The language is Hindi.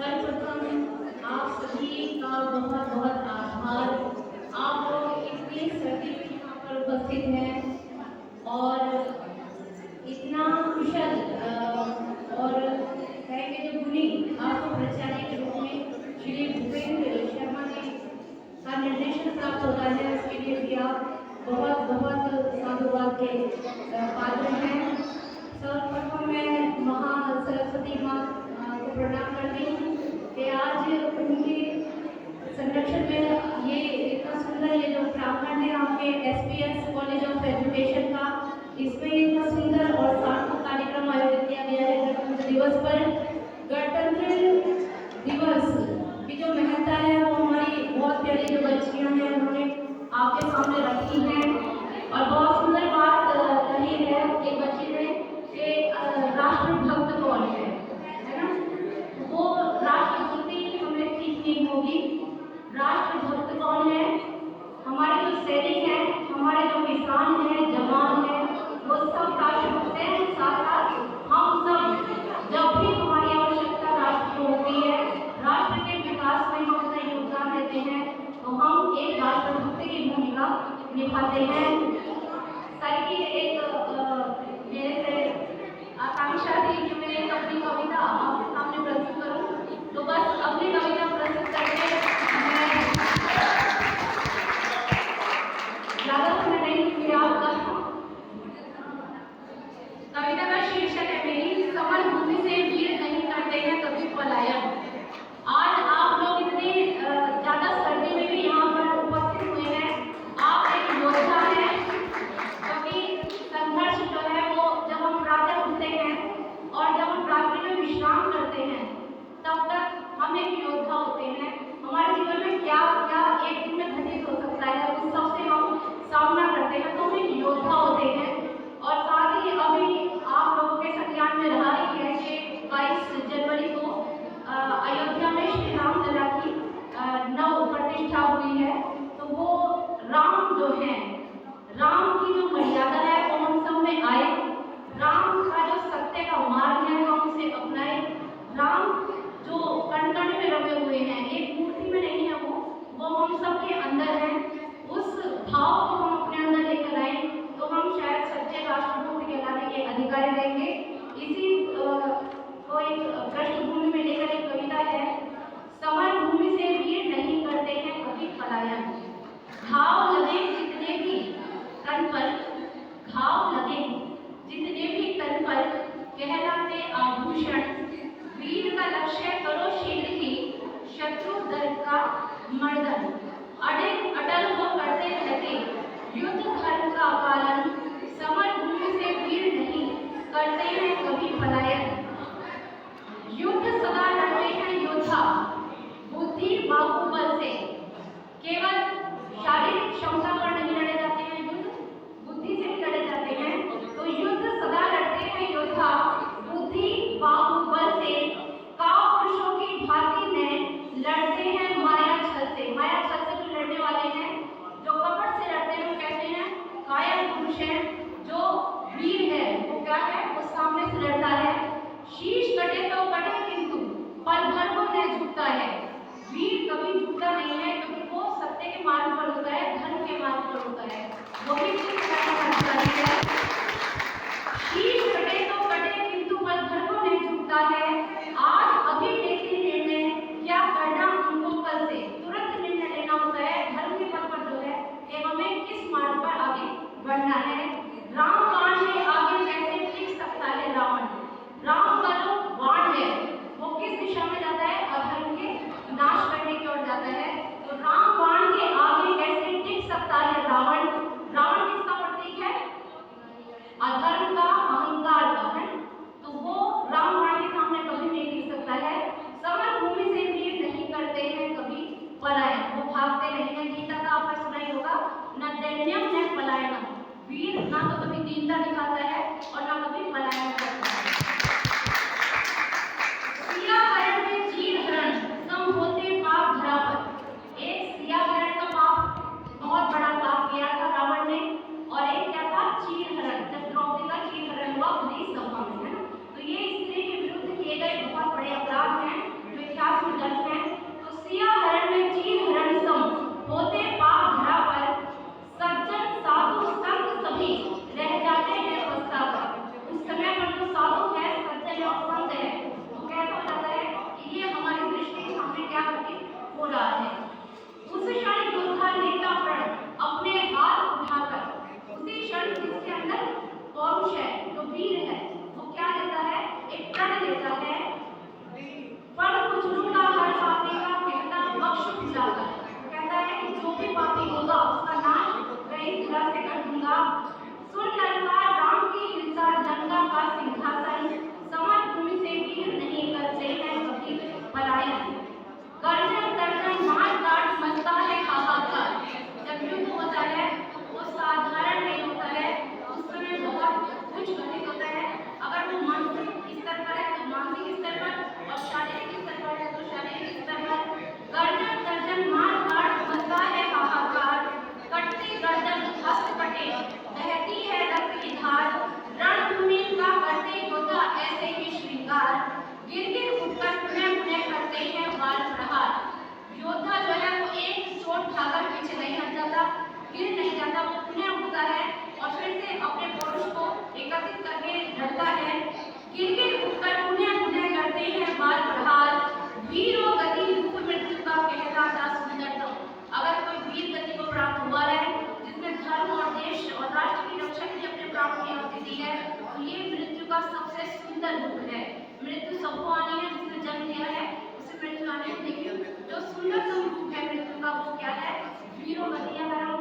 सर्वप्रथम आप सभी का बहुत बहुत आभार। आप लोग इतनी सर्दी में यहाँ पर उपस्थित हैं और इतना कुशल और कहेंगे जो गुणी आपको प्राचार्य के रूप में श्री भूपेंद्र शर्मा जी का निर्देशन प्राप्त होता है, उसके लिए भी आप बहुत बहुत साधुवाद के पात्र हैं। सर्वप्रथम मैं सरस्वती माँ को प्रणाम करती हूँ कि आज उनके संरक्षण में ये इतना सुंदर ये जो प्रांगण है आपके एसपीएस कॉलेज ऑफ एजुकेशन का, इसमें इतना सुंदर और सार्थक कार्यक्रम आयोजित किया गया है। गणतंत्र दिवस पर गणतंत्र दिवस की जो महत्ता है वो हमारी बहुत प्यारी जो बच्चियां हैं उन्होंने आपके सामने रखी है और बहुत सुंदर बात कही है एक बच्ची ने कि राष्ट्रभक्त कौन है ना। वो राष्ट्रभक्ति हमें सीखनी होगी। राष्ट्रभक्त कौन है? हमारे जो सैनिक हैं, हमारे जो किसान हैं, जवान हैं, वो सब राष्ट्रभक्त हैं। साथ साथ हम सब जब भी हमारी आवश्यकता राष्ट्र को होती है, राष्ट्र के विकास में हम अपना योगदान देते हैं, तो हम एक राष्ट्रभक्त की भूमिका निभाते हैं। सर की एक मेरे से आकांक्षा थी कि मैं अपनी कविता आपके सामने प्रस्तुत करूं, तो बस अपनी कविता प्रस्तुत करके मैं ज़्यादा समय नहीं लूंगी आपका। कविता का शीर्षक है मेरी, समर भूमि से वीर नहीं करते हैं कभी पलायन। आज आप लोग इतने ज़्यादा सर्दी में भी यहाँ पर उपस्थित हुए हैं। आप एक योद्धा हैं, क्योंकि संघर्ष जो है वो जब हम प्रातः उठते हैं और जब हम रात्रि में विश्राम करते हैं तब तक हम एक योद्धा होते हैं। हमारे जीवन में क्या क्या एक दिन में घटित हो सकता है उस सबसे हम सामना करते हैं, तो हम एक योद्धा होते हैं। और साथ ही अभी आप लोगों के संज्ञान में रहा ही है कि 22 जनवरी को अयोध्या में श्री राम लला की नव प्रतिष्ठा हुई है। तो वो राम जो है, राम की जो मर्यादा है वो हम सब में आए, राम का जो सत्य का मार्ग है हम उसे अपनाए। राम जो कण कण में रमे हुए हैं, एक मूर्ति में नहीं है, वो हम सब के अंदर है। उस भाव को हम अपने अंदर लेकर आए तो हम शायद सच्चे राष्ट्रभक्त कहलाने के अधिकारी रहेंगे। इसी को एक पृष्ठभूमि में लेकर एक कविता है, समर भूमि से वीर नहीं करते हैं कभी पलायन। घाव लगे जितने भी तन पर, घाव लगे जितने भी तन पर, कहलाते आभूषण, वीर का लक्ष्य करो शीघ्र ही, शत्रु दल का मर्दन। अटल हो करते रहते युद्ध धर्म का पालन, समर भूमि से वीर नहीं करते हैं कभी पलायन। युद्ध सदा लड़ते हैं योद्धा बुद्धि बाहुबल से, केवल शारीरिक क्षमता पर नहीं लड़े जाते हैं, युद्ध बुद्धि से भी लड़े जाते हैं। तो युद्ध सदा लड़ते हैं योद्धा बुद्धि बाहुबल से, कापुरुषों की भांति में लड़ते हैं माया छल से। माया छल से जो लड़ने वाले हैं, जो कपट से लड़ते हैं, वो कहते हैं कायर पुरुष है। जो वीर है वो क्या है, वो सामने से लड़ता है। शीश कटे तो कटे किंतु पल भर को न झुकता है। वीर कभी झुकता नहीं है, क्योंकि वो सत्य के मार्ग पर होता है, धर्म के मार्ग पर होता है। वही चीज है, शीश कटे तो कटे किंतु पल भर को नहीं झुकता है। आज अभी लेते निर्णय क्या करना उनको कल से, तुरंत निर्णय लेना होता है धर्म के पथ पर जो है कि हमें किस मार्ग पर आगे बढ़ना है। राम बाण है आगे कैसे टिक सकता है रावण। राम का जो बाण है वो किस दिशा में जाता है, अधर्म के नाश करने की ओर जाता है। तो राम बाण के आगे कैसे टिक सकता है रावण। रावण किसका प्रतीक है, अधर्म का, अहंकार का है। तो वो राम बाण के सामने कभी नहीं टिक सकता है। समर भूमि से वीर नहीं करते हैं कभी पलायन, वो भागते नहीं है। गीता का आपने सुना ही होगा, न दैन्यम न पलायनम। वीर ना तो कभी दीनता दिखाता है और ना कभी पलायन करता है। सिया हरण में चीर हरण सम होते पाप धरा पर। एक सिया हरण का पाप, बहुत बड़ा पाप किया था रावण ने, और एक क्या था, चीर हरण। जब द्रौपदी का चीर हरण हुआ खुली सभा में, है ना। तो ये स्त्री के विरुद्ध किए गए बहुत बड़े अपराध हैं जो इतिहास में दर्ज है। तो सिया हरण में चीर हरण सम होते पाप धरा पर, सज्जन साधु संत सभी रह जाते हैं पछताकर। उस समय पर जो साधु है, सज्जन और संत है, तो कैसा हो जाता है कि ये हमारी दृष्टि के सामने क्या घटित हो रहा है। उस क्षण योद्धा नेता प्रण अपने हाथ उठाकर, उसी क्षण जिसके अंदर पौरुष है, जो वीर है, वो क्या लेता है, एक प्रण लेता है। पर कुछ लूटा हर पापी का कहता बख्श बुलाकर, कहता है कि जो भी पापी होगा उसका नाश मैं इस तरह से कर दूंगा। सुन ललकार राम की हिंसा लंका का सिंहासन, समर भूमि से वीर नहीं करते हैं कभी पलायन। गर्जन तर्जन मार काट मचता है हाहाकार। जब युद्ध होता है वो साधारण नहीं होता है, उस समय बहुत कुछ घटित होता है। अगर वो मानसिक स्तर पर है तो मानसिक स्तर पर, और शारीरिक स्तर पर है तो शारीरिक स्तर पर। गर्जन तर्जन मार काट मचता है हाहाकार, कटती गर्दन हस्त कटे बहती है रक्त की धार। रणभूमि का करते योद्धा ऐसे ही श्रृंगार, गिर गिर उठकर पुनः पुनः करते हैं वार प्रहार। योद्धा जो है वो एक चोट खाकर पीछे नहीं हट जाता, गिर नहीं जाता, वो पुनः उठता है और फिर से अपने पौरुष को एकत्रित करके लड़ता है। गिर गिर उठकर पुनः पुनः करते हैं वार प्रहार, वीरों गति रूप मृत्यु का कहलाता सुंदरतम। अगर कोई वीर गति को प्राप्त हुआ है, जिसमें धर्म और देश और राष्ट्र की रक्षा के लिए अपने प्राण की आहुति दी है, तो ये मृत्यु का सबसे सुंदर रूप है। मृत्यु सबको आनी है, जिसने जन्म लिया है उसे मृत्यु आनी है, लेकिन जो सुंदरतम रूप है मृत्यु का वो क्या है, वीरों गति। अगर हम